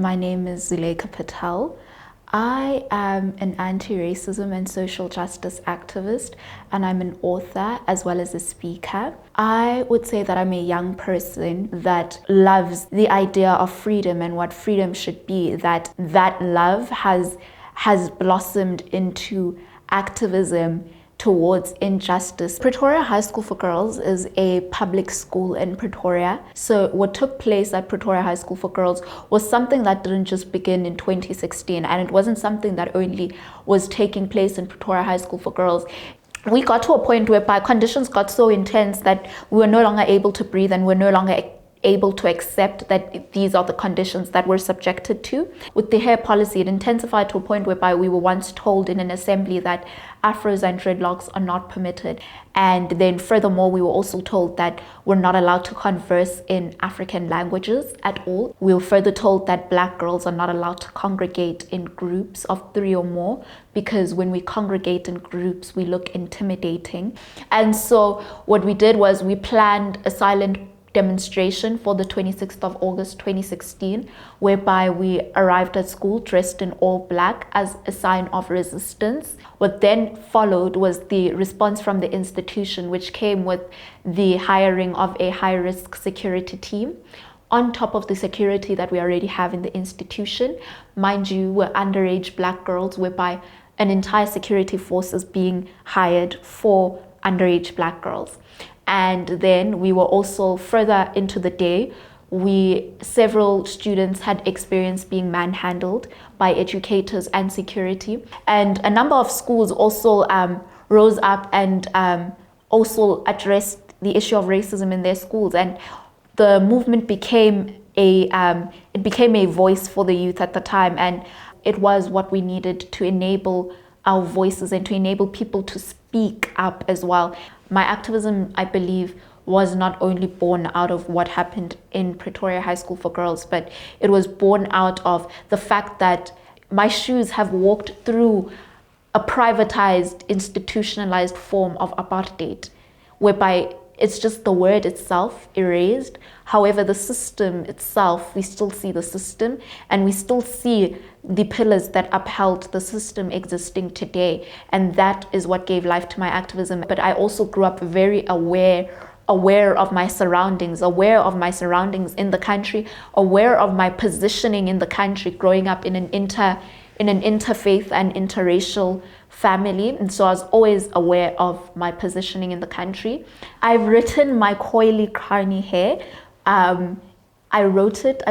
my name is Zulaikha Patel. I am an anti-racism and social justice activist, and I'm an author as well as a speaker. I would say that I'm a young person that loves the idea of freedom and what freedom should be, that love has blossomed into activism towards injustice. Pretoria High School for Girls is a public school in Pretoria. So what took place at Pretoria High School for Girls was something that didn't just begin in 2016, and it wasn't something that only was taking place in Pretoria High School for Girls. We got to a point whereby conditions got so intense that we were no longer able to breathe, and we're no longer able to accept that these are the conditions that we're subjected to. With the hair policy, it intensified to a point whereby we were once told in an assembly that afros and dreadlocks are not permitted. And then furthermore, we were also told that we're not allowed to converse in African languages at all. We were further told that Black girls are not allowed to congregate in groups of 3 or more, because when we congregate in groups, we look intimidating. And so what we did was we planned a silent demonstration for the 26th of August 2016, whereby we arrived at school dressed in all black as a sign of resistance. What then followed was the response from the institution, which came with the hiring of a high-risk security team on top of the security that we already have in the institution. Mind you, we're underage Black girls, whereby an entire security force is being hired for underage Black girls. And then we were also further into the day, several students had experienced being manhandled by educators and security. And a number of schools also rose up and also addressed the issue of racism in their schools. And the movement became a voice for the youth at the time. And it was what we needed to enable our voices and to enable people to speak up as well. My activism, I believe, was not only born out of what happened in Pretoria High School for Girls, but it was born out of the fact that my shoes have walked through a privatized, institutionalized form of apartheid, whereby it's just the word itself erased. However, the system itself, we still see the system, and we still see the pillars that upheld the system existing today. And that is what gave life to my activism. But I also grew up very aware of my surroundings, in the country, aware of my positioning in the country, growing up in an interfaith and interracial family. And so I was always aware of my positioning in the country. I've written my Cowly Crowny Hair. I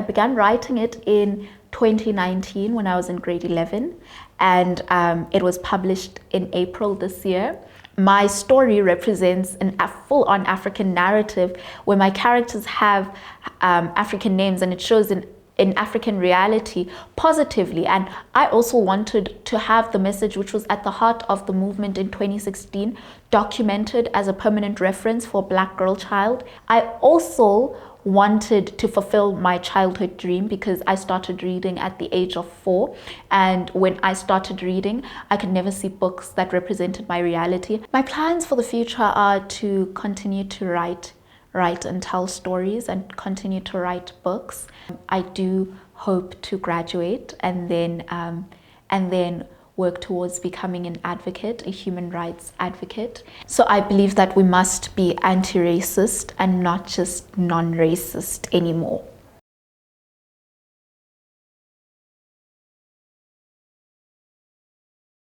began writing it in 2019 when I was in grade 11, and it was published in April this year. My story represents a full-on African narrative where my characters have African names, and it shows in African reality positively. And I also wanted to have the message which was at the heart of the movement in 2016 documented as a permanent reference for Black girl child. I also wanted to fulfill my childhood dream, because I started reading at the age of 4, and when I started reading, I could never see books that represented my reality. My plans for the future are to continue to write and tell stories and continue to write books. I do hope to graduate and then work towards becoming an advocate, a human rights advocate. So I believe that we must be anti-racist and not just non-racist anymore.